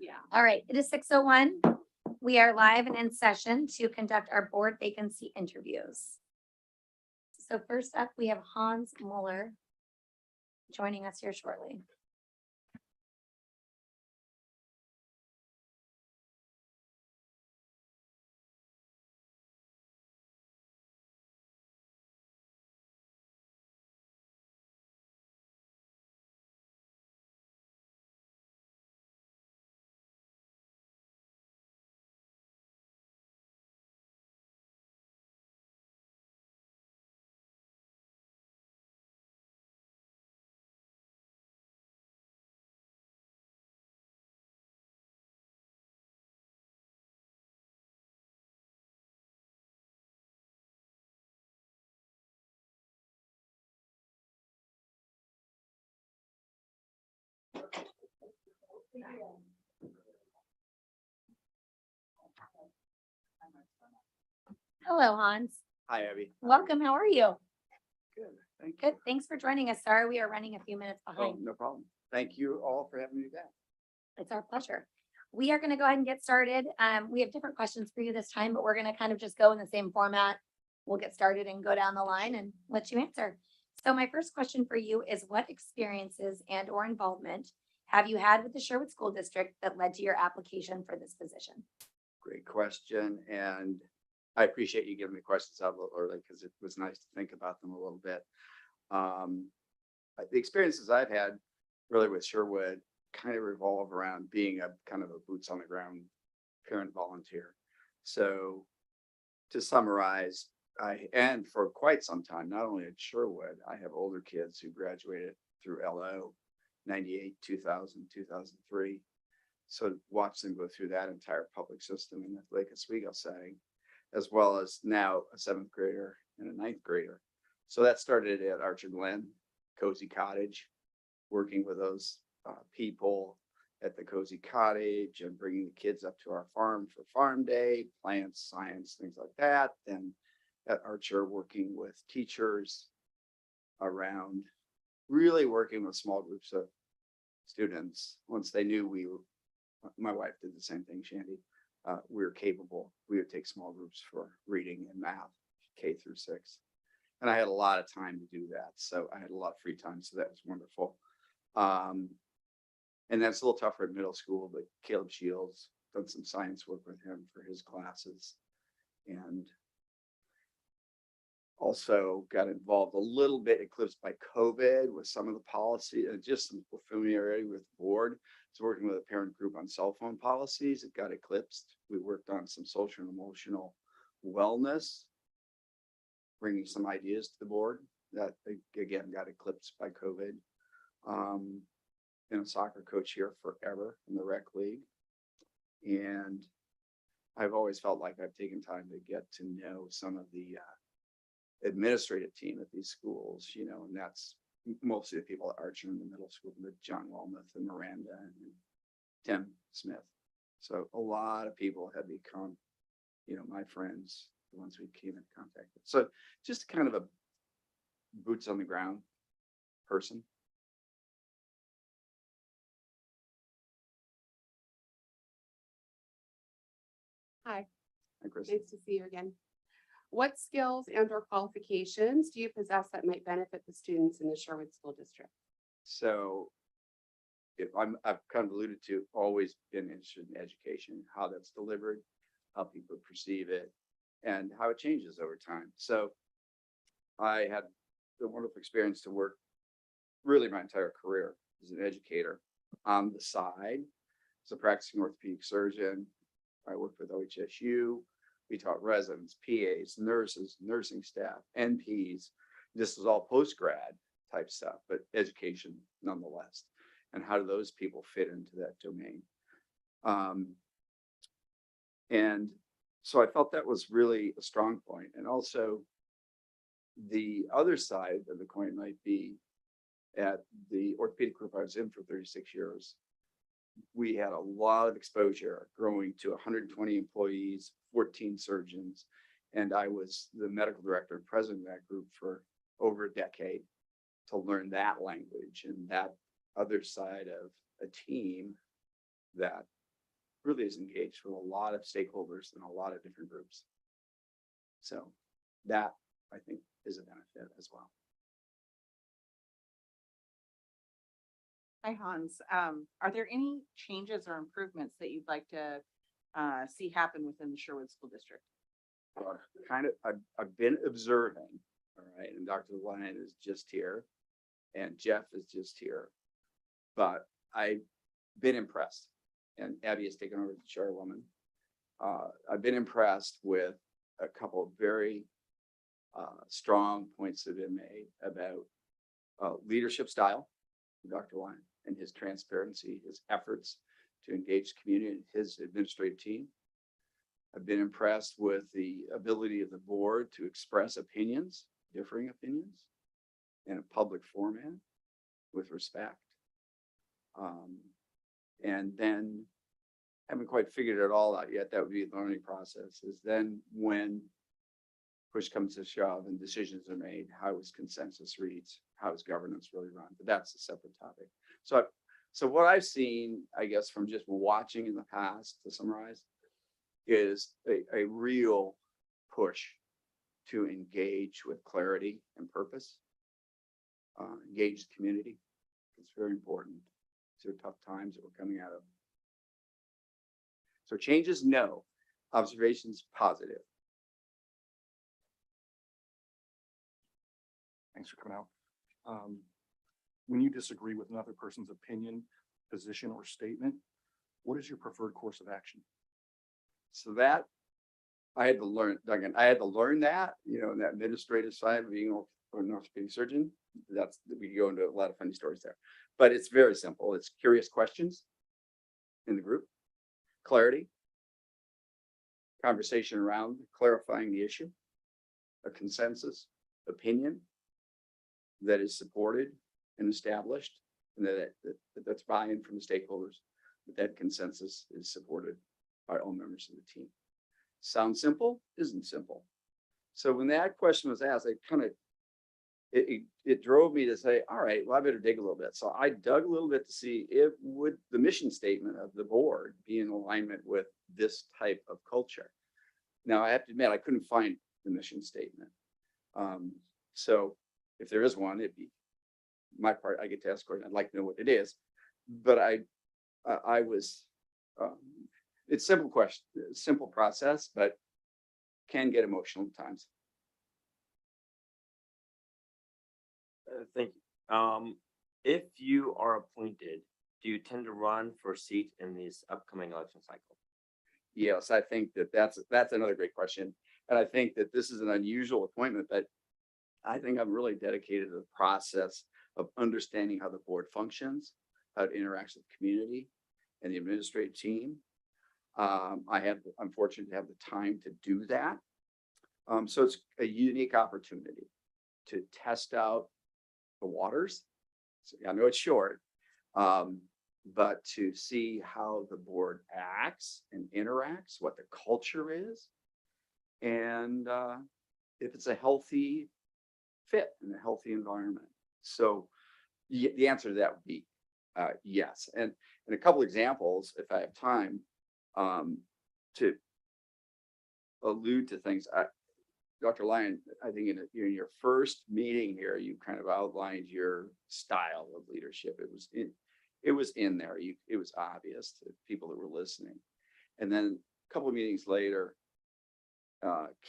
Yeah. All right, it is 6:01. We are live and in session to conduct our board vacancy interviews. So first up, we have Hans Mueller joining us here shortly. Hello, Hans. Hi, Abby. Welcome. How are you? Good. Thank you. Good. Thanks for joining us. Sorry, we are running a few minutes Oh, behind. no problem. Thank you all for having me back. It's our pleasure. We are going to go ahead and get started. We have different questions for you this time, but we're going to kind of just go in the same format. We'll get started and go down the line and let you answer. So my first question for you is, what experiences and or involvement have you had with the Sherwood School District that led to your application for this position? Great question. And I appreciate you giving me questions out a little early because it was nice to think about them a little bit. The experiences I've had really with Sherwood kind of revolve around being a kind of a boots on the ground parent volunteer. So to summarize, and for quite some time, not only at Sherwood, I have older kids who graduated through LO, 98, 2000, 2003. So watch them go through that entire public system in the Lake Oswego setting, as well as now a 7th grader and a 9th grader. So that started at Archer Glen, Cozy Cottage, working with those people at the Cozy Cottage and bringing the kids up to our farm for farm day, plants, science, things like that. Then at Archer, working with teachers around really working with small groups of students. Once they knew we were, my wife did the same thing, Shandy. We were capable. We would take small groups for reading and math, K through 6. And I had a lot of time to do that. So I had a lot of free time. So that was wonderful. And that's a little tougher at middle school, but Caleb Shields, done some science work with him for his classes. And also got involved a little bit, eclipsed by COVID, with some of the policy and just some familiarity with the board. So working with a parent group on cell phone policies, it got eclipsed. We worked on some social and emotional wellness, bringing some ideas to the board that again got eclipsed by COVID. Been a soccer coach here forever in the rec league. And I've always felt like I've taken time to get to know some of the administrative team at these schools, you know, and that's mostly the people at Archer in the middle school, the John Walmuth and Miranda and Tim Smith. So a lot of people have become, you know, my friends, the ones we came in contact with. So just kind of a boots on the ground person. Hi, Hi, Chris. nice to see you again. What skills and or qualifications do you possess that might benefit the students in the Sherwood School District? So if I've kind of alluded to always been interested in education, how that's delivered, how people perceive it, and how it changes over time. So I had the wonderful experience to work really my entire career as an educator on the side. As a practicing orthopedic surgeon, I worked with OHSU. We taught residents, PAs, nurses, nursing staff, NPs. This was all post-grad type stuff, but education nonetheless. And how do those people fit into that domain? And so I felt that was really a strong point. And also the other side of the coin might be at the orthopedic group I was in for 36 years. We had a lot of exposure, growing to 120 employees, 14 surgeons, and I was the medical director and president of that group for over a decade to learn that language and that other side of a team that really is engaged with a lot of stakeholders and a lot of different groups. So that, I think, is a benefit as well. Hi, Hans. Are there any changes or improvements that you'd like to see happen within the Sherwood School District? I've been observing, all right, and Dr. Lyon is just here and Jeff is just here, but I've been impressed, and Abby has taken over as chairwoman. I've been impressed with a couple of very strong points that have been made about leadership style, Dr. Lyon, and his transparency, his efforts to engage the community, his administrative team. I've been impressed with the ability of the board to express opinions, differing opinions, in a public format with respect. And then haven't quite figured it all out yet. That would be the learning process. Is then when push comes to shove and decisions are made, how is consensus reads, how is governance really run? But that's a separate topic. So what I've seen, I guess, from just watching in the past, to summarize, is a real push to engage with clarity and purpose, engage the community. It's very important. These are tough times that we're coming out of. So changes, no. Observations, positive. Thanks for coming out. When you disagree with another person's opinion, position, or statement, what is your preferred course of action? So that I had to learn, Duncan, I had to learn that, in that administrative side of being an orthopedic surgeon. We could go into a lot of funny stories there, but it's very simple. It's curious questions in the group, clarity, conversation around clarifying the issue, a consensus, opinion that is supported and established, and that's buy-in from the stakeholders, that consensus is supported by all members of the team. Sounds simple, isn't simple. So when that question was asked, it drove me to say, all right, well, I better dig a little bit. So I dug a little bit to see if would the mission statement of the board be in alignment with this type of culture. Now I have to admit, I couldn't find the mission statement. So if there is one, it'd be my part. I get to ask questions. I'd like to know what it is, but I was, it's simple question, simple process, but can get emotional at times. Thank you. If you are appointed, do you tend to run for a seat in this upcoming election cycle? Yes, I think that's another great question. And I think that this is an unusual appointment, but I think I'm really dedicated to the process of understanding how the board functions, how it interacts with the community and the administrative team. I'm fortunate to have the time to do that. So it's a unique opportunity to test out the waters. So I know it's short, but to see how the board acts and interacts, what the culture is, and if it's a healthy fit in a healthy environment. So the answer to that would be yes. And a couple examples, if I have time, to allude to things. Dr. Lyon, I think in your first meeting here, you kind of outlined your style of leadership. It was in there. It was obvious to people that were listening. And then a couple of meetings later,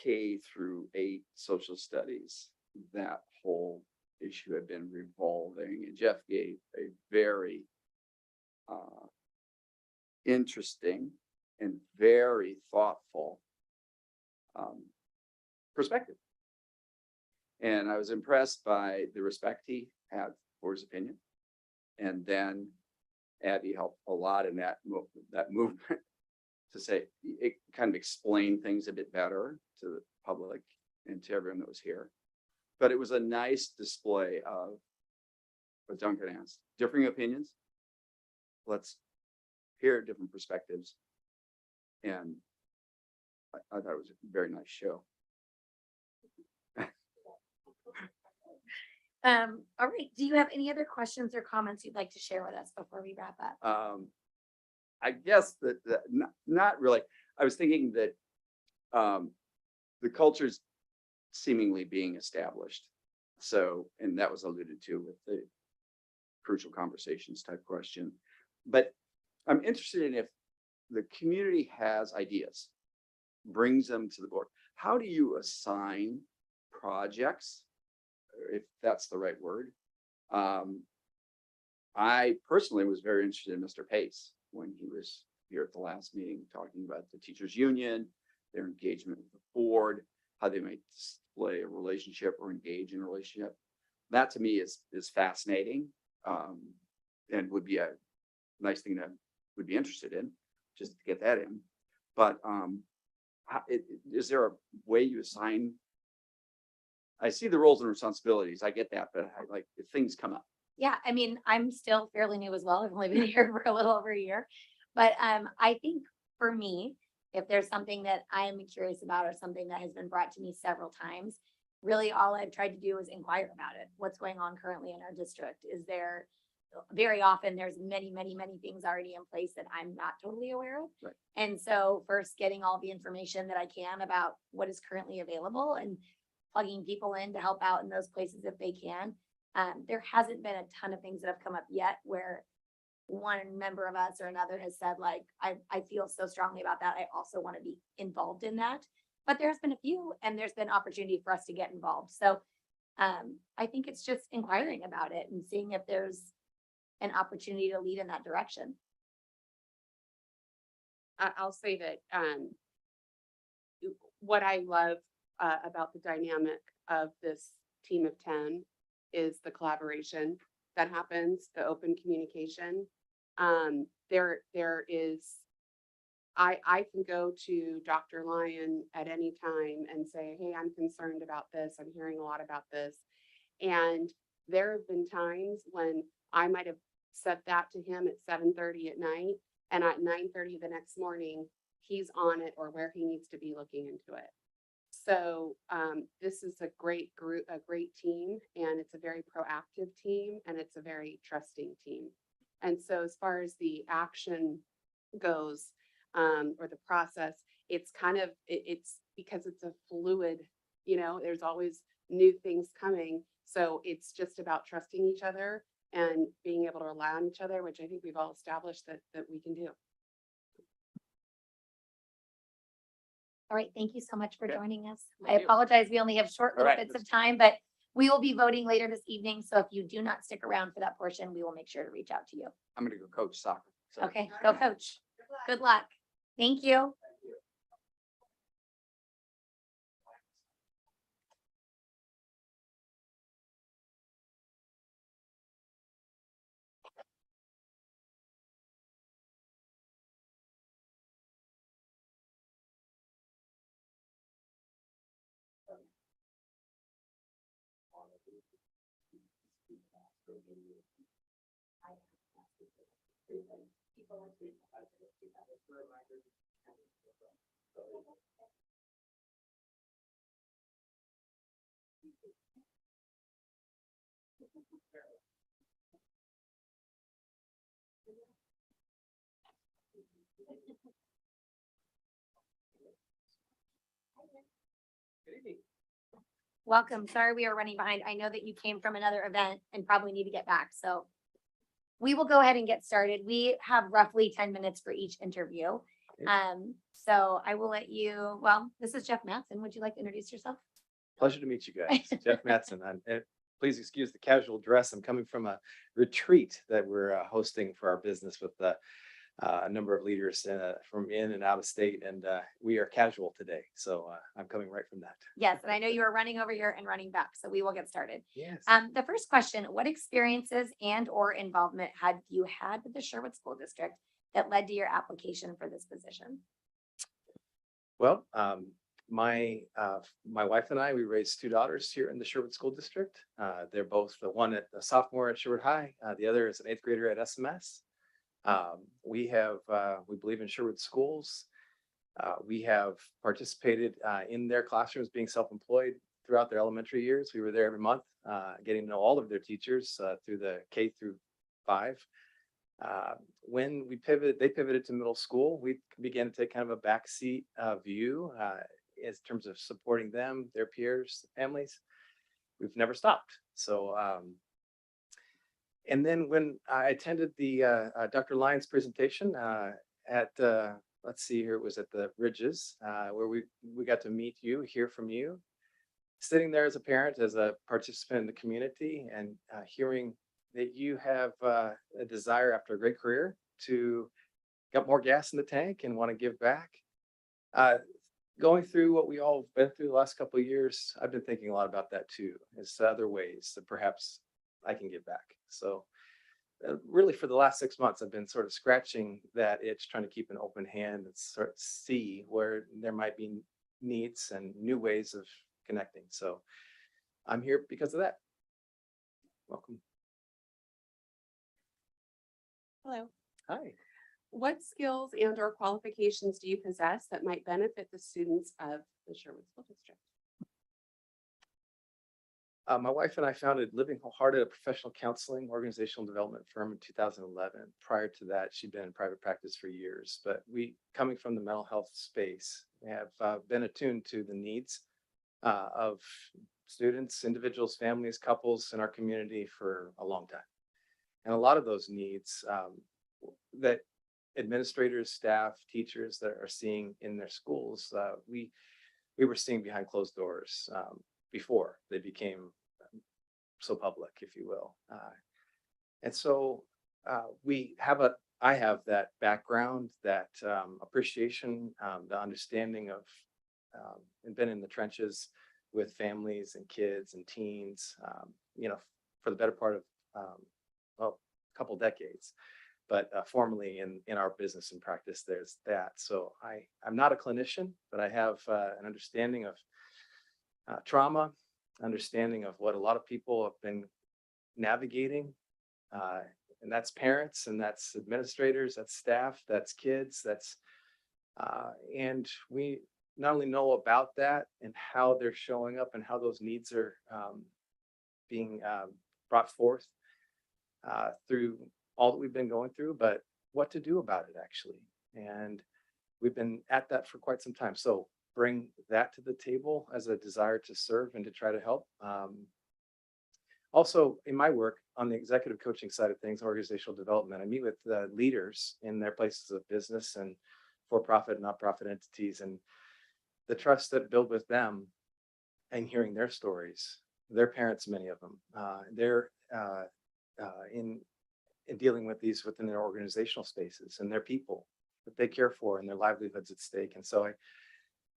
K through 8 social studies, that whole issue had been revolving, and Jeff gave a very interesting and very thoughtful perspective. And I was impressed by the respect he had for his opinion. And then Abby helped a lot in that movement to say, it kind of explained things a bit better to the public and to everyone that was here. But it was a nice display of what Duncan asked, differing opinions. Let's hear different perspectives. And I thought it was a very nice show. All right. Do you have any other questions or comments you'd like to share with us before we wrap up? I guess that not really. I was thinking that the culture's seemingly being established. So, and that was alluded to with the crucial conversations type question. But I'm interested in if the community has ideas, brings them to the board. How do you assign projects, if that's the right word? I personally was very interested in Mr. Pace when he was here at the last meeting, talking about the teachers union, their engagement with the board, how they might display a relationship or engage in a relationship. That to me is fascinating, and would be a nice thing that would be interested in, just to get that in. But is there a way you assign? I see the roles and responsibilities. I get that, but like if things come up. Yeah, I mean, I'm still fairly new as well. I've only been here for a little over a year. But I think for me, if there's something that I am curious about or something that has been brought to me several times, really all I've tried to do is inquire about it. What's going on currently in our district? Is there, very often there's many things already in place that I'm not totally aware of. Right. And so first getting all the information that I can about what is currently available and plugging people in to help out in those places if they can. There hasn't been a ton of things that have come up yet where one member of us or another has said like, I feel so strongly about that. I also want to be involved in that. But there's been a few and there's been opportunity for us to get involved. So I think it's just inquiring about it and seeing if there's an opportunity to lead in that direction. I'll say that what I love about the dynamic of this team of 10 is the collaboration that happens, the open communication. There is, I can go to Dr. Lyon at any time and say, hey, I'm concerned about this. I'm hearing a lot about this. And there have been times when I might have said that to him at 7:30 at night, and at 9:30 the next morning, he's on it or where he needs to be looking into it. So this is a great group, a great team, and it's a very proactive team, and it's a very trusting team. And so as far as the action goes, or the process, it's kind of, it's because it's a fluid, there's always new things coming. So it's just about trusting each other and being able to rely on each other, which I think we've all established that we can do. All right, thank you so much for Okay. joining us. I Thank you. apologize, we only have short All little right, bits of time, but we will be voting later this evening. So if you do not stick around for that portion, we will make sure to reach out to you. I'm gonna go coach soccer. So. Okay, go coach. Good luck. Thank you. Welcome. Sorry, we are running behind. I know that you came from another event and probably need to get back. So we will go ahead and get started. We have roughly 10 minutes for each interview. So I will let you, well, this is Jeff Matson. Would you like to introduce yourself? Pleasure to meet you guys. Jeff Matson. Please excuse the casual dress. I'm coming from a retreat that we're hosting for our business with a number of leaders from in and out of state, and we are casual today. So I'm coming right from that. Yes, and I know you are running over here and running back, so we will get started. Yes. The first question, what experiences and or involvement have you had with the Sherwood School District that led to your application for this position? Well, my wife and I, we raised two daughters here in the Sherwood School District. They're both the sophomore at Sherwood High. The other is an 8th grader at SMS. We believe in Sherwood schools. We have participated in their classrooms being self-employed throughout their elementary years. We were there every month, getting to know all of their teachers through the K through 5. When they pivoted to middle school, we began to take kind of a backseat view in terms of supporting them, their peers, families. We've never stopped. So, and then when I attended the Dr. Lyons presentation at let's see here, it was at the Ridges where we got to meet you, hear from you, sitting there as a parent, as a participant in the community, and hearing that you have a desire after a great career to get more gas in the tank and want to give back. Going through what we all been through the last couple of years, I've been thinking a lot about that too, as other ways that perhaps I can give back. So really for the last 6 months, I've been sort of scratching that itch, trying to keep an open hand and sort of see where there might be needs and new ways of connecting. So I'm here because of that. Welcome. Hello. Hi. What skills and or qualifications do you possess that might benefit the students of the Sherwood School District? My wife and I founded Living Wholehearted, a professional counseling organizational development firm in 2011. Prior to that, she'd been in private practice for years, but we, coming from the mental health space, have been attuned to the needs of students, individuals, families, couples in our community for a long time. And a lot of those needs that administrators, staff, teachers that are seeing in their schools, we were seeing behind closed doors before they became so public, if you will. And so I have that background, that appreciation, the understanding of, and been in the trenches with families and kids and teens, for the better part of, well, a couple decades. But formally in our business and practice, there's that. So I'm not a clinician, but I have an understanding of trauma, understanding of what a lot of people have been navigating. And that's parents, and that's administrators, that's staff, that's kids, and we not only know about that and how they're showing up and how those needs are being brought forth through all that we've been going through, but what to do about it actually. And we've been at that for quite some time. So bring that to the table as a desire to serve and to try to help. Also in my work on the executive coaching side of things, organizational development, I meet with leaders in their places of business and for-profit, not-profit entities, and the trust that build with them and hearing their stories, their parents, many of them, they're in dealing with these within their organizational spaces and their people that they care for and their livelihoods at stake. And so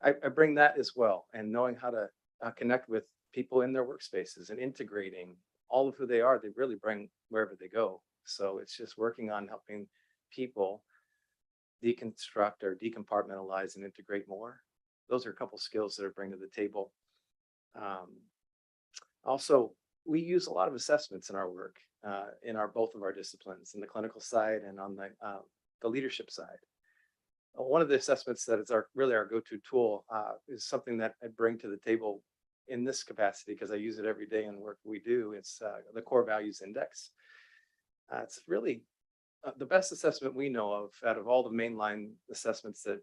I bring that as well, and knowing how to connect with people in their workspaces and integrating all of who they are, they really bring wherever they go. So it's just working on helping people deconstruct or decompartmentalize and integrate more. Those are a couple skills that I bring to the table. Also, we use a lot of assessments in our work, in both of our disciplines, in the clinical side and on the leadership side. One of the assessments that is really our go-to tool is something that I bring to the table in this capacity because I use it every day in the work we do. It's the Core Values Index. It's really the best assessment we know of out of all the mainline assessments that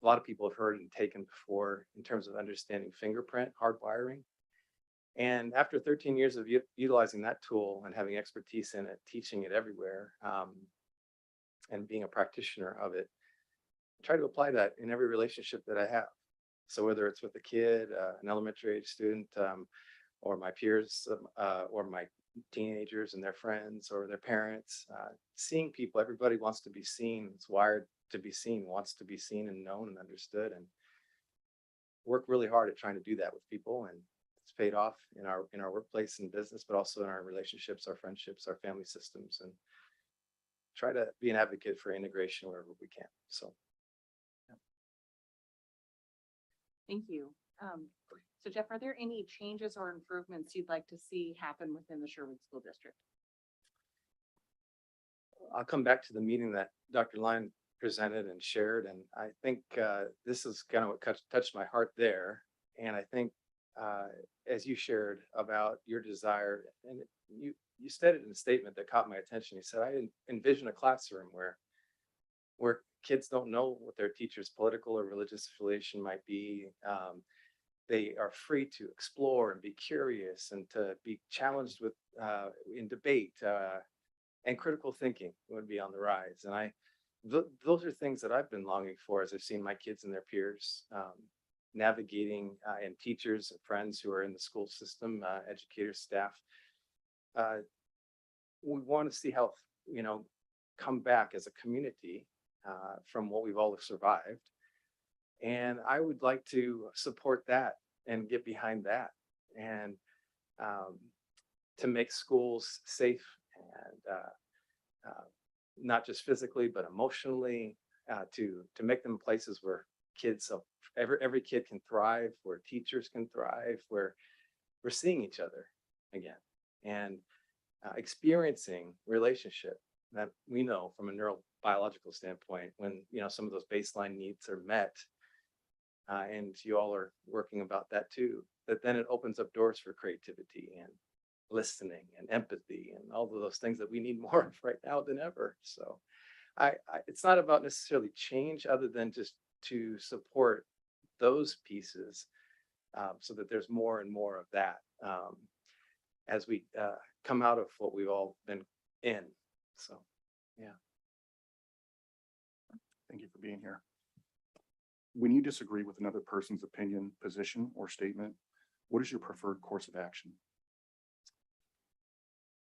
a lot of people have heard and taken before in terms of understanding fingerprint hardwiring. And after 13 years of utilizing that tool and having expertise in it, teaching it everywhere, and being a practitioner of it, I try to apply that in every relationship that I have. So whether it's with a kid, an elementary age student, or my peers, or my teenagers and their friends or their parents, seeing people, everybody wants to be seen. It's wired to be seen, wants to be seen and known and understood, and work really hard at trying to do that with people. And it's paid off in our workplace and business, but also in our relationships, our friendships, our family systems, and try to be an advocate for integration wherever we can. So. Yeah. Thank you. So Jeff, are there any changes or improvements you'd like to see happen within the Sherwood School District? I'll come back to the meeting that Dr. Lyon presented and shared, and I think this is kind of what touched my heart there. And I think as you shared about your desire, and you said it in a statement that caught my attention. You said, I envision a classroom where kids don't know what their teacher's political or religious affiliation might be. They are free to explore and be curious and to be challenged with in debate, and critical thinking would be on the rise. And those are things that I've been longing for as I've seen my kids and their peers navigating, and teachers and friends who are in the school system, educators, staff. We want to see health, come back as a community from what we've all survived. And I would like to support that and get behind that, and to make schools safe and not just physically, but emotionally, to make them places where kids, every kid can thrive, where teachers can thrive, where we're seeing each other again and experiencing relationship that we know from a neurobiological standpoint, when some of those baseline needs are met, and you all are working about that too, that then it opens up doors for creativity and listening and empathy and all of those things that we need more of right now than ever. So it's not about necessarily change, other than just to support those pieces, so that there's more and more of that as we come out of what we've all been in. So, yeah. Thank you for being here. When you disagree with another person's opinion, position, or statement, what is your preferred course of action?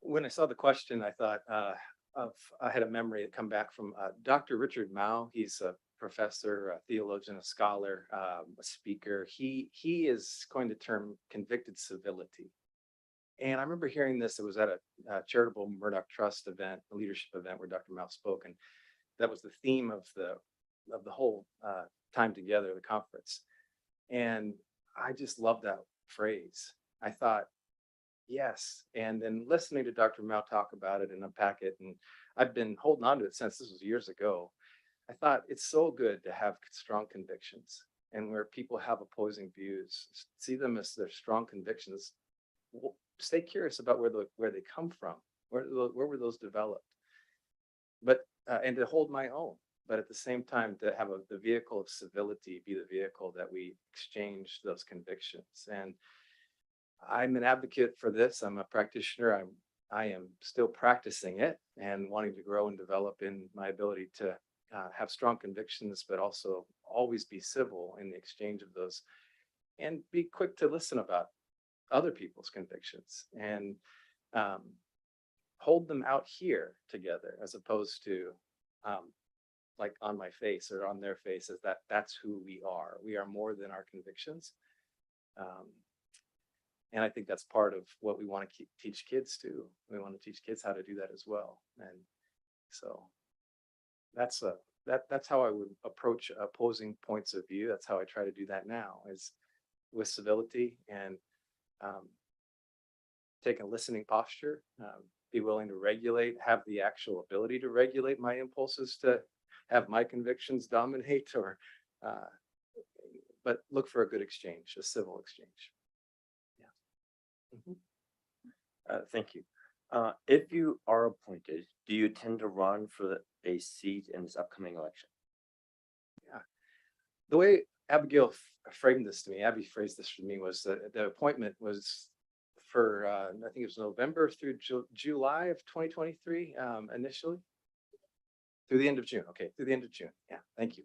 When I saw the question, I thought I had a memory that come back from Dr. Richard Mao. He's a professor, a theologian, a scholar, a speaker. He is coined the term convicted civility. And I remember hearing this. It was at a charitable Murdoch Trust event, a leadership event where Dr. Mao spoke, and that was the theme of the whole time together, the conference. And I just love that phrase. I thought, yes. And then listening to Dr. Mao talk about it and unpack it, and I've been holding on to it since this was years ago. I thought it's so good to have strong convictions, and where people have opposing views, see them as their strong convictions. Stay curious about where they come from, where were those developed, but and to hold my own. But at the same time, to have the vehicle of civility be the vehicle that we exchange those convictions. And I'm an advocate for this. I'm a practitioner. I am still practicing it and wanting to grow and develop in my ability to have strong convictions, but also always be civil in the exchange of those, and be quick to listen about other people's convictions, and hold them out here together, as opposed to like on my face or on their face, as that's who we are. We are more than our convictions. And I think that's part of what we want to teach kids too. We want to teach kids how to do that as well. And so that's how I would approach opposing points of view. That's how I try to do that now, is with civility, and take a listening posture, be willing to regulate, have the actual ability to regulate my impulses, to have my convictions dominate, or but look for a good exchange, a civil exchange. Thank you. If you are appointed, do you tend to run for a seat in this upcoming election? The way Abigail framed this to me, Abby phrased this to me, was that the appointment was for, I think it was November through July of 2023, initially. Through the end of June. Okay, through the end of June. Yeah, thank you.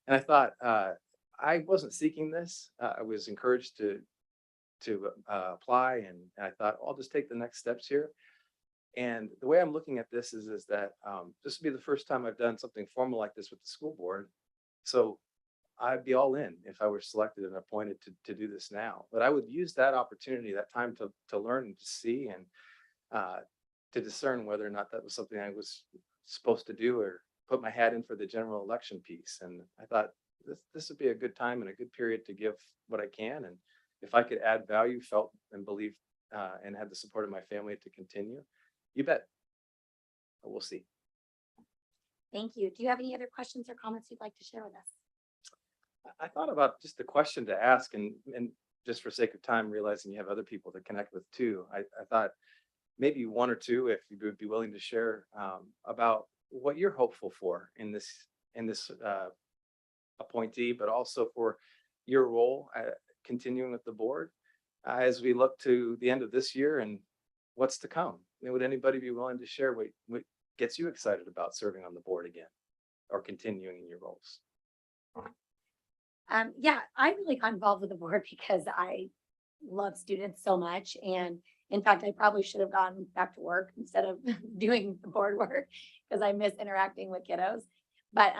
And I thought, I wasn't seeking this. I was encouraged to apply, and I thought, I'll just take the next steps here. And the way I'm looking at this is that this would be the first time I've done something formal like this with the school board. So I'd be all in if I were selected and appointed to do this now. But I would use that opportunity, that time, to learn and to see, and to discern whether or not that was something I was supposed to do, or put my hat in for the general election piece. And I thought this would be a good time and a good period to give what I can. And if I could add value, felt and believed, and had the support of my family to continue, you bet. But we'll see. Thank you. Do you have any other questions or comments you'd like to share with us? I thought about just the question to ask, and just for sake of time, realizing you have other people to connect with too. I thought, maybe one or two, if you would be willing to share, about what you're hopeful for in this appointee, but also for your role continuing with the board as we look to the end of this year and what's to come. Would anybody be willing to share what gets you excited about serving on the board again or continuing in your roles? Yeah, I really got involved with the board because I love students so much. And in fact, I probably should have gone back to work instead of doing the board work because I miss interacting with kiddos. But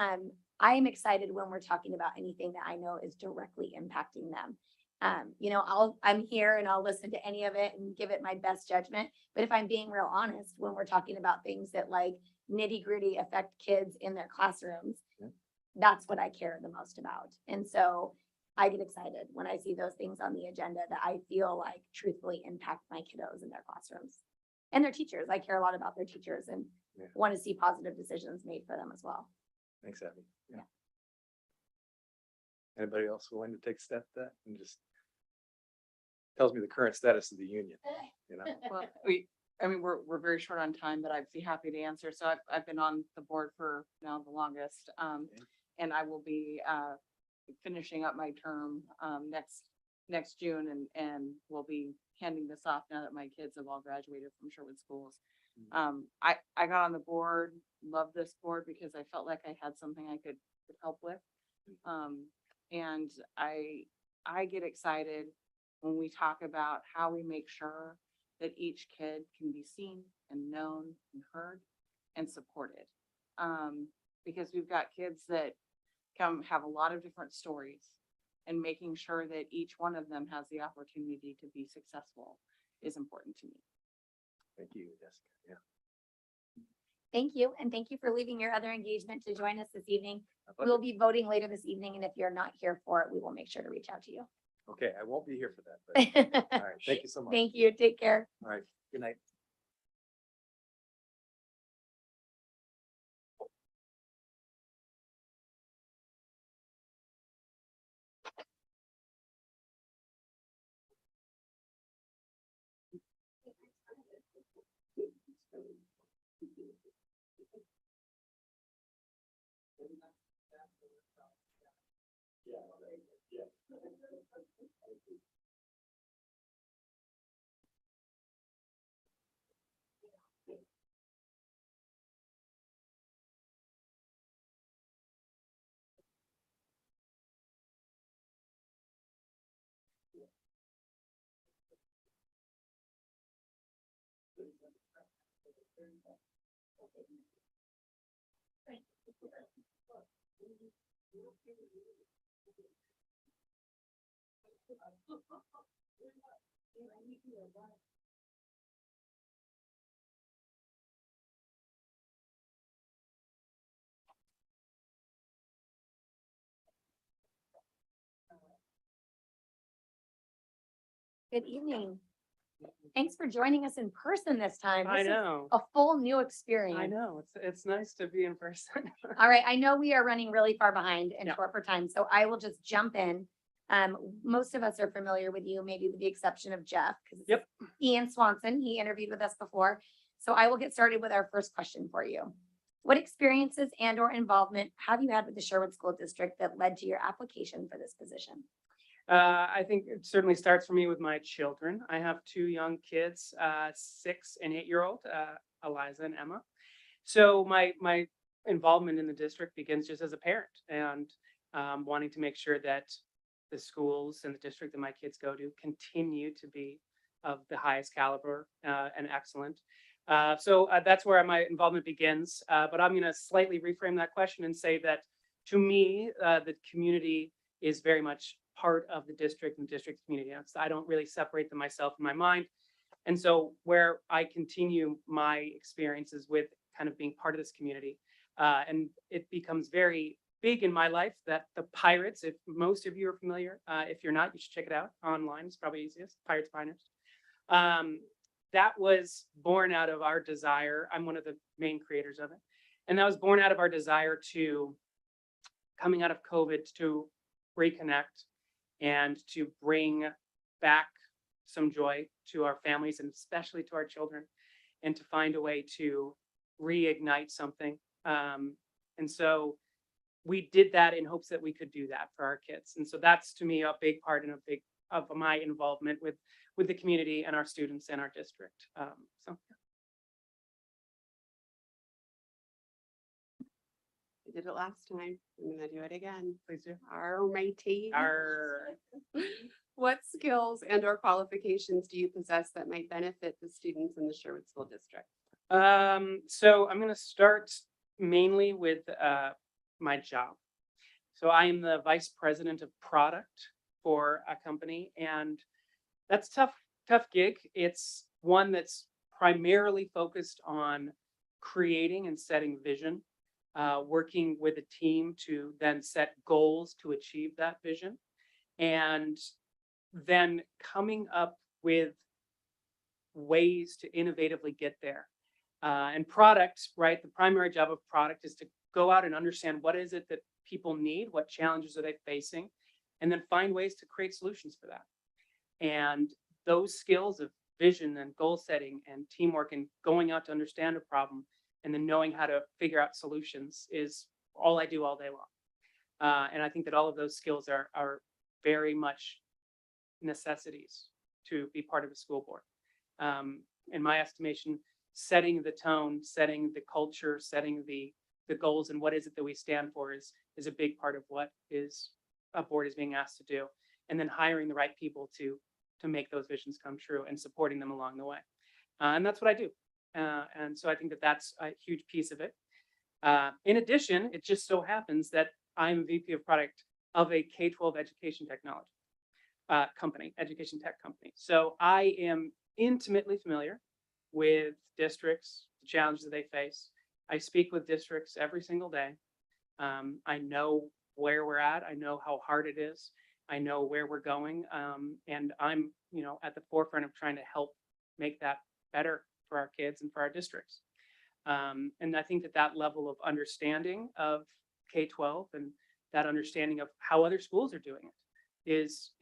I'm excited when we're talking about anything that I know is directly impacting them. I'm here and I'll listen to any of it and give it my best judgment. But if I'm being real honest, when we're talking about things that like nitty gritty affect kids in their classrooms, Yeah. that's what I care the most about. And so I get excited when I see those things on the agenda that I feel like truthfully impact my kiddos in their classrooms and their teachers. I care a lot about their teachers and Yeah. want to see positive decisions made for them as well. Thanks, Abby. Yeah. Anybody else willing to take a step to that and just tells me the current status of the union, you know? Well, we're very short on time, but I'd be happy to answer. So I've been on the board for now the longest. And I will be, finishing up my term, next June and we'll be handing this off now that my kids have all graduated from Sherwood schools. I got on the board, love this board because I felt like I had something I could help with. And I get excited when we talk about how we make sure that each kid can be seen and known and heard and supported. Because we've got kids that have a lot of different stories, and making sure that each one of them has the opportunity to be successful is important to me. Thank you, Jessica. Yeah. Thank you. And thank you for leaving your other engagement to join us this evening. My We pleasure. will be voting later this evening. And if you're not here for it, we will make sure to reach out to you. Okay, I won't be here for that, but all right. Thank you so much. Thank you. Take care. All right. Good night. Good evening. Thanks for joining us in person this time. I This is know. a full new experience. I know. It's nice to be in person. All right, I know we are running really far behind and Yeah. short for time, so I will just jump in. Most of us are familiar with you, maybe with the exception of Jeff. 'Cause this is Yep. Ian Swanson, he interviewed with us before. So I will get started with our first question for you. What experiences and or involvement have you had with the Sherwood School District that led to your application for this position? I think it certainly starts for me with my children. I have two young kids, 6 and 8-year-old, Eliza and Emma. So my involvement in the district begins just as a parent and wanting to make sure that the schools and the district that my kids go to continue to be of the highest caliber and excellent. So that's where my involvement begins. But I'm going to slightly reframe that question and say that to me, the community is very much part of the district and district community. So I don't really separate them myself in my mind. And so where I continue my experiences with kind of being part of this community, and it becomes very big in my life that the Pirates, if most of you are familiar, if you're not, you should check it out online. It's probably easiest, Pirates Piners. That was born out of our desire. I'm one of the main creators of it. And that was born out of our desire to, coming out of COVID, to reconnect and to bring back some joy to our families and especially to our children. and to find a way to reignite something. And so we did that in hopes that we could do that for our kids. And so that's to me a big part and a big of my involvement with the community and our students and our district. So I did it last time. I'm gonna do it again. please do. Our matey. Our What skills and or qualifications do you possess that might benefit the students in the Sherwood School District? So I'm going to start mainly with my job. So I am the vice president of product for a company, and that's tough gig. It's one that's primarily focused on creating and setting vision, working with a team to then set goals to achieve that vision, and then coming up with ways to innovatively get there. And product, right? The primary job of product is to go out and understand what is it that people need, what challenges are they facing, and then find ways to create solutions for that. And those skills of vision and goal setting and teamwork and going out to understand a problem and then knowing how to figure out solutions is all I do all day long. And I think that all of those skills are very much necessities to be part of a school board. In my estimation, setting the tone, setting the culture, setting the goals and what is it that we stand for is a big part of what is a board is being asked to do. And then hiring the right people to make those visions come true and supporting them along the way. And that's what I do. And so I think that that's a huge piece of it. In addition, it just so happens that I'm VP of product of a K-12 education technology company, education tech company. So I am intimately familiar with districts, the challenges that they face. I speak with districts every single day. I know where we're at. I know how hard it is. I know where we're going. And I'm, at the forefront of trying to help make that better for our kids and for our districts. And I think that level of understanding of K-12 and that understanding of how other schools are doing it is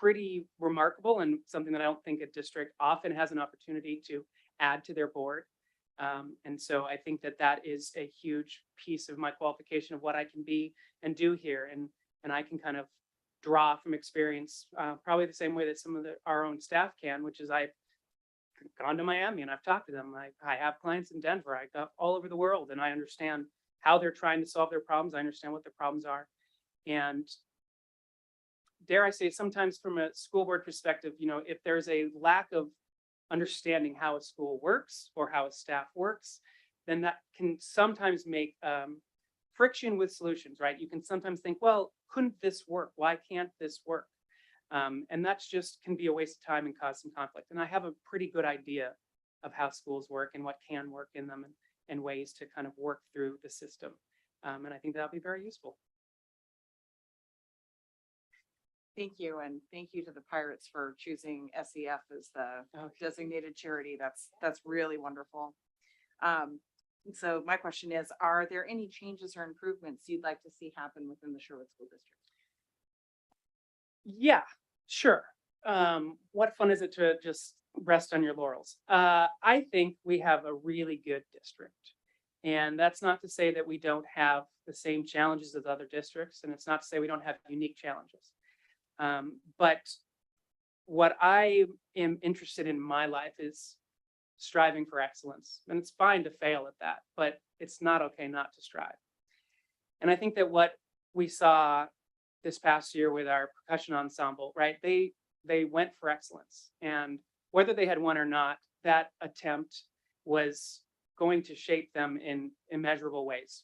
pretty remarkable and something that I don't think a district often has an opportunity to add to their board. And so I think that is a huge piece of my qualification of what I can be and do here. And I can kind of draw from experience, probably the same way that some of our own staff can, which is I've gone to Miami and I've talked to them. I have clients in Denver. I go all over the world and I understand how they're trying to solve their problems. I understand what their problems are. And dare I say, sometimes from a school board perspective, if there's a lack of understanding how a school works or how a staff works, then that can sometimes make friction with solutions, right? You can sometimes think, well, couldn't this work? Why can't this work? And that's just can be a waste of time and cause some conflict. And I have a pretty good idea of how schools work and what can work in them and ways to kind of work through the system. And I think that'll be very useful. Thank you. And thank you to the Pirates for choosing SEF as the designated charity. That's really wonderful. So my question is, are there any changes or improvements you'd like to see happen within the Sherwood School District? Yeah, sure. What fun is it to just rest on your laurels? I think we have a really good district. And that's not to say that we don't have the same challenges as other districts. And it's not to say we don't have unique challenges. But what I am interested in my life is striving for excellence. And it's fine to fail at that, but it's not okay not to strive. And I think that what we saw this past year with our percussion ensemble, right? They went for excellence. And whether they had won or not, that attempt was going to shape them in immeasurable ways.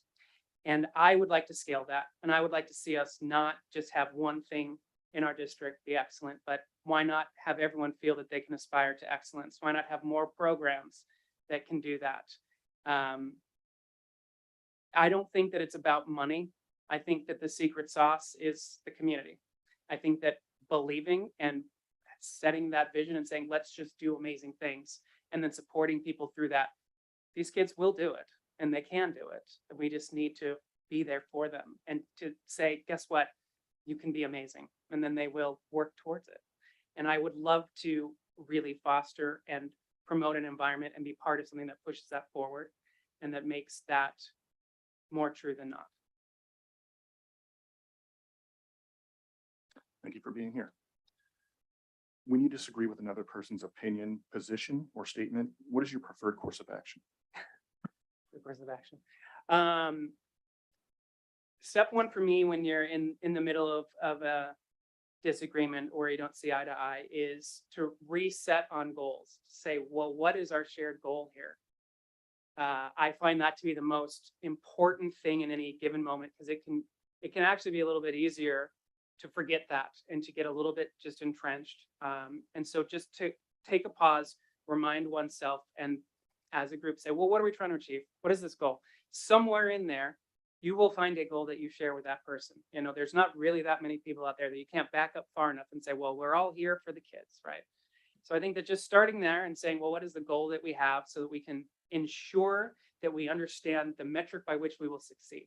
And I would like to scale that. And I would like to see us not just have one thing in our district be excellent, but why not have everyone feel that they can aspire to excellence? Why not have more programs that can do that? I don't think that it's about money. I think that the secret sauce is the community. I think that believing and setting that vision and saying, let's just do amazing things, and then supporting people through that. These kids will do it and they can do it. We just need to be there for them and to say, guess what? You can be amazing. And then they will work towards it. And I would love to really foster and promote an environment and be part of something that pushes that forward and that makes that more true than not. Thank you for being here. When you disagree with another person's opinion, position, or statement, what is your preferred course of action? The course of action. Step one for me when you're in the middle of a disagreement or you don't see eye to eye is to reset on goals. Say, well, what is our shared goal here? I find that to be the most important thing in any given moment because it can actually be a little bit easier to forget that and to get a little bit just entrenched. And so just to take a pause, remind oneself, and as a group say, well, what are we trying to achieve? What is this goal? Somewhere in there, you will find a goal that you share with that person. You know, there's not really that many people out there that you can't back up far enough and say, well, we're all here for the kids, right? So I think that just starting there and saying, well, what is the goal that we have so that we can ensure that we understand the metric by which we will succeed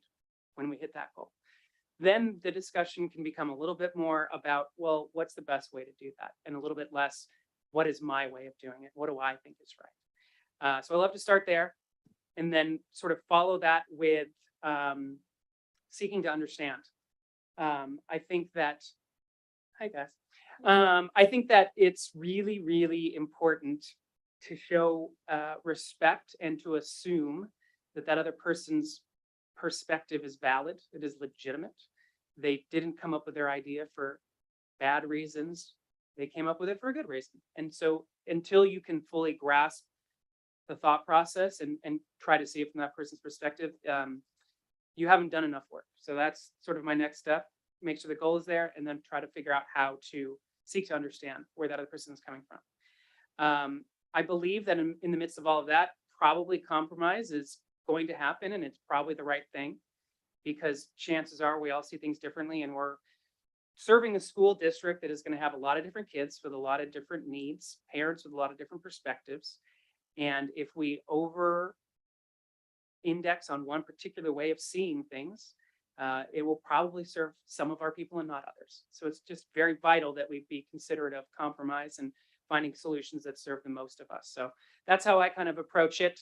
when we hit that goal. Then the discussion can become a little bit more about, well, what's the best way to do that? And a little bit less, what is my way of doing it? What do I think is right? So I love to start there and then sort of follow that with seeking to understand. I think that, hi guys. I think that it's really, really important to show respect and to assume that that other person's perspective is valid. It is legitimate. They didn't come up with their idea for bad reasons. They came up with it for a good reason. And so until you can fully grasp the thought process and try to see it from that person's perspective, you haven't done enough work. So that's sort of my next step. Make sure the goal is there and then try to figure out how to seek to understand where that other person is coming from. I believe that in the midst of all of that, probably compromise is going to happen and it's probably the right thing because chances are we all see things differently and we're serving a school district that is going to have a lot of different kids with a lot of different needs, parents with a lot of different perspectives. And if we over index on one particular way of seeing things, it will probably serve some of our people and not others. So it's just very vital that we be considerate of compromise and finding solutions that serve the most of us. So that's how I kind of approach it.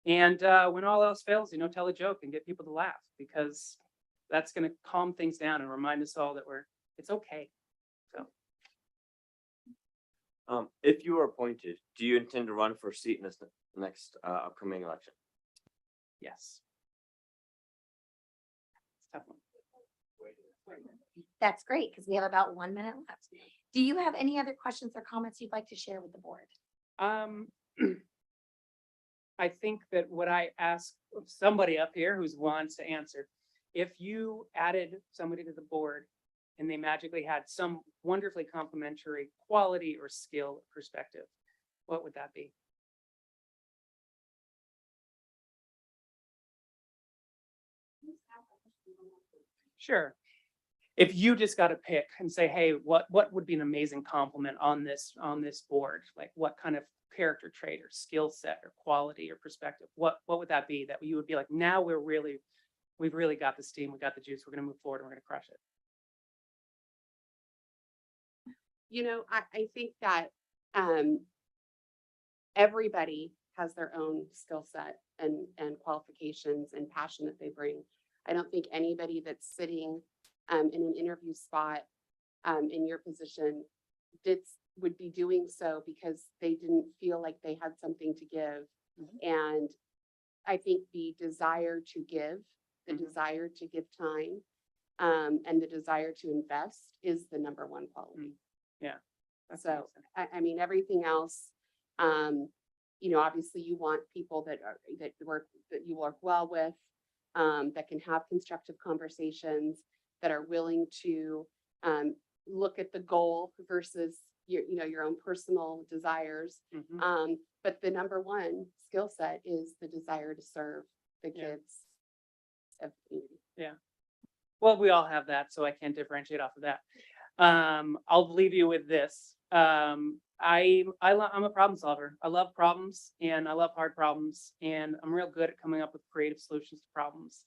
And when all else fails, you know, tell a joke and get people to laugh because that's going to calm things down and remind us all that it's okay. So. If you are appointed, do you intend to run for a seat in this next upcoming election? Yes. It's a tough one. That's great because we have about 1 minute left. Do you have any other questions or comments you'd like to share with the board? I think that what I ask somebody up here who wants to answer, if you added somebody to the board and they magically had some wonderfully complementary quality or skill perspective, what would that be? Sure. If you just got to pick and say, hey, what would be an amazing compliment on this board? Like what kind of character trait or skill set or quality or perspective? What would that be that you would be like, now we've really got the steam, we got the juice, we're going to move forward and we're going to crush it. You know, I think that everybody has their own skill set and qualifications and passion that they bring. I don't think anybody that's sitting in an interview spot in your position would be doing so because they didn't feel like they had something to give. Mm-hmm. And I think the desire to give, the Mm-hmm. desire to give time, and the desire to invest is the number one quality. Yeah. That's So, amazing. I mean, everything else, you know, obviously you want people that you work well with, that can have constructive conversations, that are willing to look at the goal versus your own personal desires. Mhm. But the number one skill set is the desire to serve the Yeah. kids of the community. Yeah. Well, we all have that, so I can't differentiate off of that. I'll leave you with this. I'm a problem solver. I love problems and I love hard problems and I'm real good at coming up with creative solutions to problems.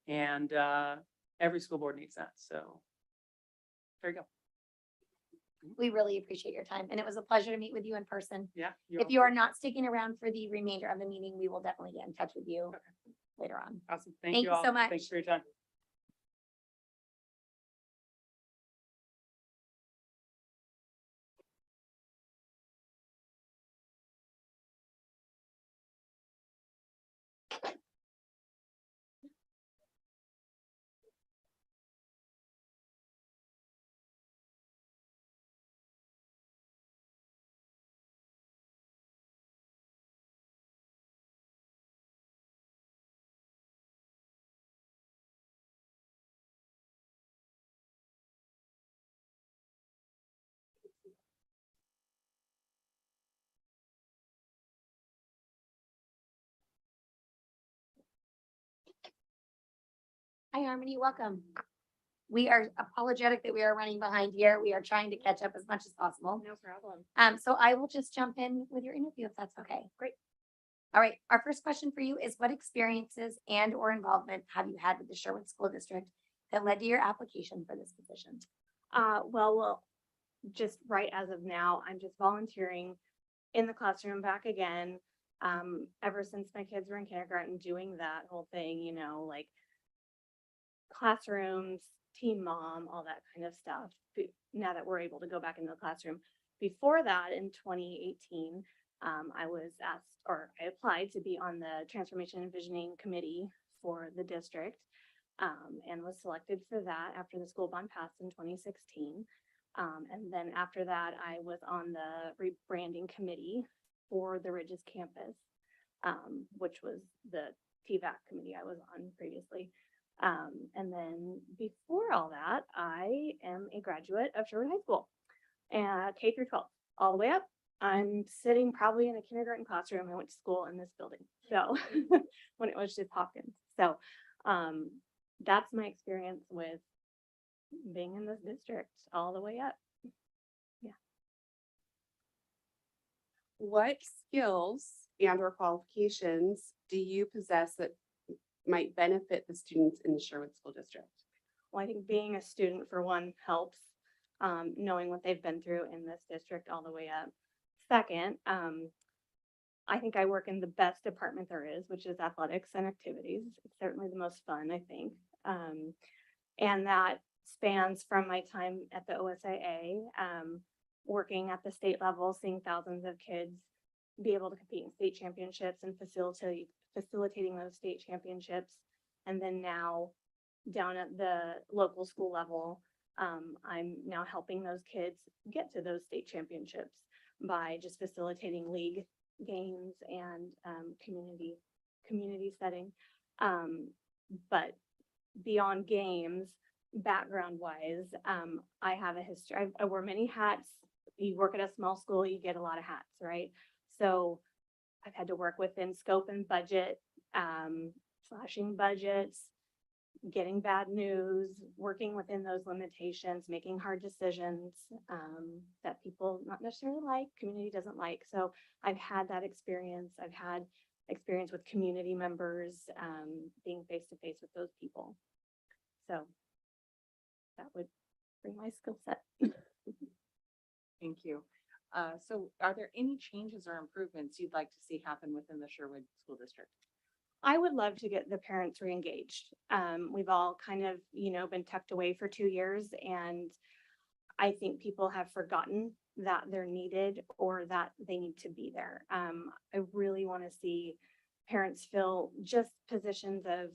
And every school board needs that. So there you go. We really appreciate your time, and it was a pleasure to meet with you in person. Yeah. If you are not sticking around for the remainder of the meeting, we will definitely get in touch with you later on. Awesome. Thank Thank you you all. so much. Thanks for your time. Hi, Harmony, welcome. We are apologetic that we are running behind here. We are trying to catch up as much as possible. No problem. So I will just jump in with your interview if that's okay. Great. All right, our first question for you is what experiences and or involvement have you had with the Sherwood School District that led to your application for this position? Well, just right as of now, I'm just volunteering in the classroom back again. Ever since my kids were in kindergarten, doing that whole thing, you know, like classrooms, team mom, all that kind of stuff. Now that we're able to go back into the classroom. Before that, in 2018, I was asked, or I applied to be on the Transformation and Visioning Committee for the district, and was selected for that after the school bond passed in 2016. And then after that, I was on the rebranding committee for the Ridges campus, which was the TVAC committee I was on previously. And then before all that, I am a graduate of Sherwood High School, K through 12, all the way up. I'm sitting probably in a kindergarten classroom. I went to school in this building. So when it was just Hopkins. So that's my experience with being in this district all the way up. What skills and or qualifications do you possess that might benefit the students in the Sherwood School District? Well, I think being a student for one helps, knowing what they've been through in this district all the way up. Second, I think I work in the best department there is, which is athletics and activities. It's certainly the most fun, I think. And that spans from my time at the OSAA, working at the state level, seeing thousands of kids be able to compete in state championships and facilitating those state championships. And then now down at the local school level, I'm now helping those kids get to those state championships by just facilitating league games and community setting. But beyond games, background wise, I have a history. I wear many hats. You work at a small school, you get a lot of hats, right? So I've had to work within scope and budget, slashing budgets, getting bad news, working within those limitations, making hard decisions that people not necessarily like, community doesn't like. So I've had that experience. I've had experience with community members, being face to face with those people. So that would bring my skill set. Thank you. So are there any changes or improvements you'd like to see happen within the Sherwood School District? I would love to get the parents reengaged. We've all kind of, been tucked away for 2 years, and I think people have forgotten that they're needed or that they need to be there. I really want to see parents fill just positions of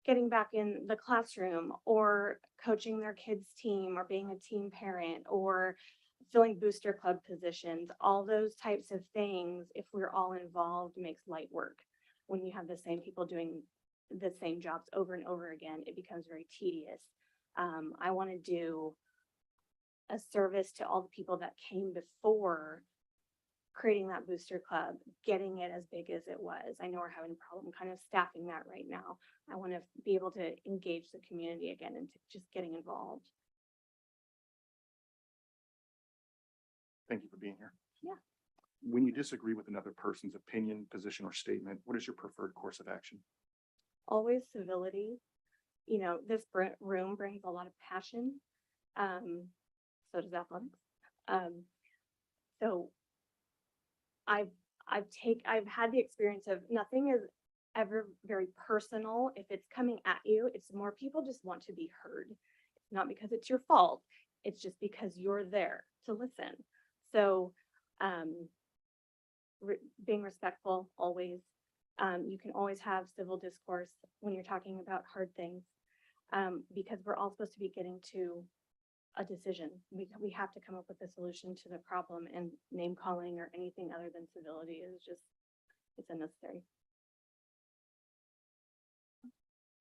getting back in the classroom or coaching their kids' team or being a team parent or filling booster club positions. All those types of things, if we're all involved, makes light work. When you have the same people doing the same jobs over and over again, it becomes very tedious. I want to do a service to all the people that came before creating that booster club, getting it as big as it was. I know we're having a problem kind of staffing that right now. I want to be able to engage the community again and just getting involved. Thank you for being here. Yeah. When you disagree with another person's opinion, position, or statement, what is your preferred course of action? Always civility. This room brings a lot of passion. So does athletics. So I've I've had the experience of nothing is ever very personal. If it's coming at you, it's more people just want to be heard. It's not because it's your fault. It's just because you're there to listen. So, being respectful always. You can always have civil discourse when you're talking about hard things, because we're all supposed to be getting to a decision. We have to come up with a solution to the problem, and name calling or anything other than civility is just, it's unnecessary.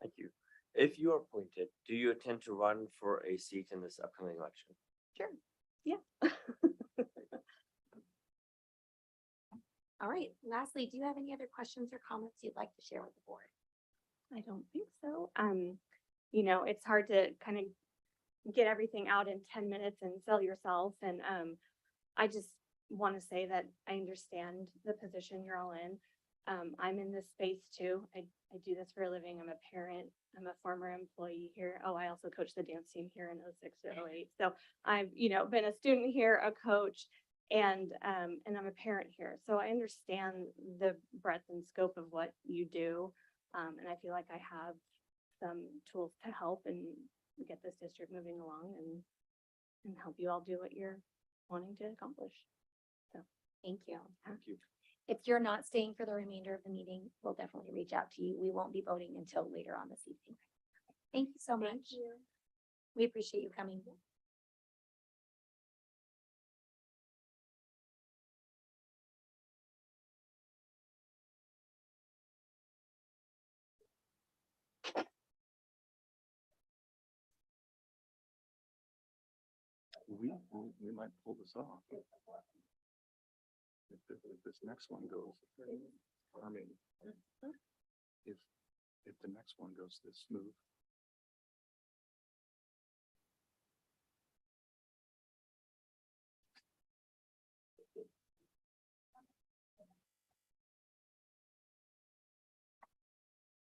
Thank you. If you are appointed, do you intend to run for a seat in this upcoming election? Sure. Yeah. All right. Lastly, do you have any other questions or comments you'd like to share with the board? I don't think so. It's hard to kind of get everything out in 10 minutes and sell yourself. And I just want to say that I understand the position you're all in. I'm in this space too. I do this for a living. I'm a parent. I'm a former employee here. Oh, I also coached the dance team here in 06 to 08. So I've, been a student here, a coach, and I'm a parent here. So I understand the breadth and scope of what you do. And I feel like I have some tools to help and get this district moving along and help you all do what you're wanting to accomplish. Thank you. Thank you. If you're not staying for the remainder of the meeting, we'll definitely reach out to you. We won't be voting until later on this evening. Thank you so much. We appreciate you coming. We might pull this off. If this next one goes, I mean, if the next one goes this smooth.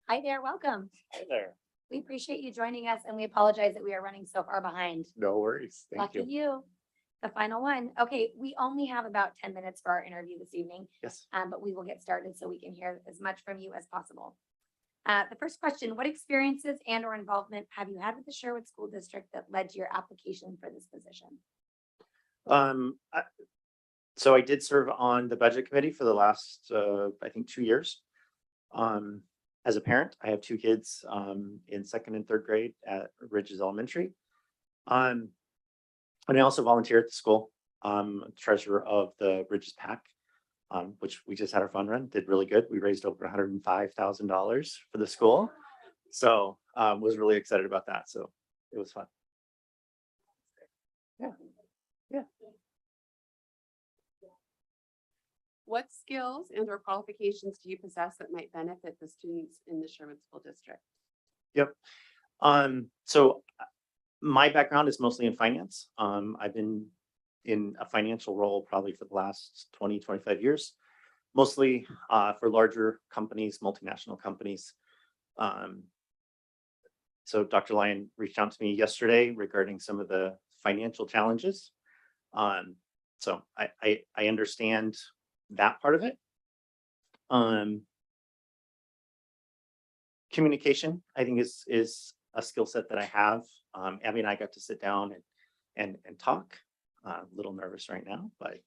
Hi there, welcome. Hey there. We appreciate you joining us and we apologize that we are running so far behind. No worries. Thank Lucky you. you. The final one. Okay, we only have about 10 minutes for our interview this evening, Yes. but we will get started so we can hear as much from you as possible. The first question, what experiences and or involvement have you had with the Sherwood School District that led to your application for this position? So I did serve on the budget committee for the last, I think 2 years. As a parent, I have 2 kids, in 2nd and 3rd grade at Ridges Elementary. And I also volunteer at the school, treasurer of the Ridges PAC, which we just had our fun run, did really good. We raised over $105,000 for the school. So, was really excited about that. So it was fun. Yeah. What skills and or qualifications do you possess that might benefit the students in the Sherwood School District? Yep. So my background is mostly in finance. I've been in a financial role probably for the last 20, 25 years, mostly for larger companies, multinational companies. So Dr. Lyon reached out to me yesterday regarding some of the financial challenges. So I understand that part of it. Communication, I think is a skill set that I have. Abby and I got to sit down and talk. A little nervous right now, but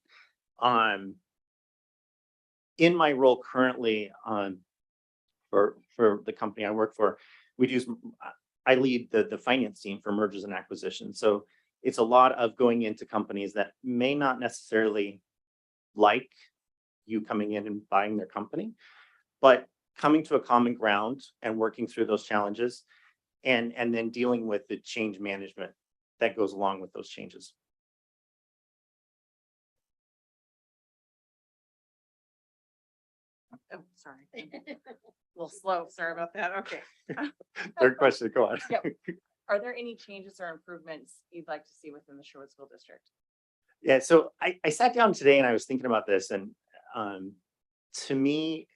in my role currently for the company I work for, I lead the finance team for mergers and acquisitions. So it's a lot of going into companies that may not necessarily like you coming in and buying their company, but coming to a common ground and working through those challenges and then dealing with the change management that goes along with those changes. Oh, sorry. A little slow. Sorry about that. Okay. Third question, go on. Yep. Are there any changes or improvements you'd like to see within the Sherwood School District? Yeah, so I sat down today and I was thinking about this, and to me,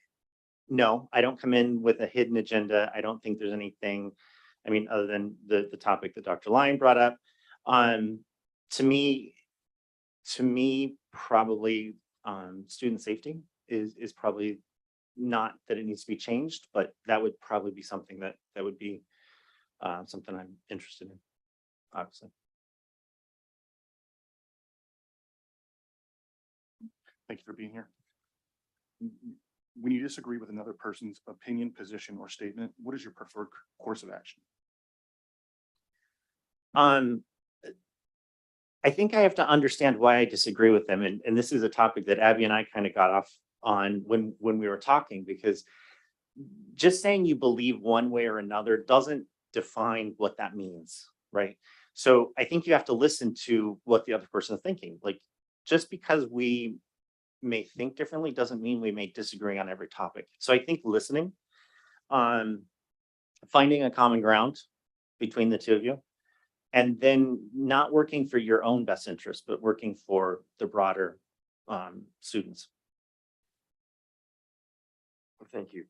no, I don't come in with a hidden agenda. I don't think there's anything, I mean, other than the topic that Dr. Lyon brought up. To me, to me, probably, student safety is probably not that it needs to be changed, but that would probably be something that would be, something I'm interested in, obviously. Thank you for being here. When you disagree with another person's opinion, position, or statement, what is your preferred course of action? I think I have to understand why I disagree with them, and this is a topic that Abby and I kind of got off on when we were talking, because just saying you believe one way or another doesn't define what that means, right? So I think you have to listen to what the other person is thinking. Like, just because we may think differently doesn't mean we may disagree on every topic. So I think listening, finding a common ground between the two of you, and then not working for your own best interest, but working for the broader students. Thank you.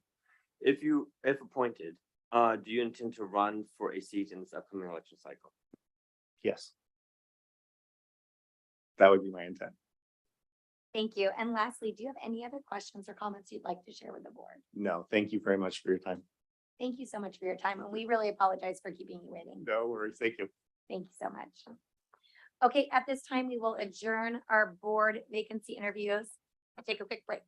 If appointed, do you intend to run for a seat in this upcoming election cycle? Yes. That would be my intent. Thank you. And lastly, do you have any other questions or comments you'd like to share with the board? No, thank you very much for your time. Thank you so much for your time, and we really apologize for keeping you waiting. No worries. Thank you. Thank you so much. Okay, at this time, we will adjourn our board vacancy interviews. I'll take a quick break.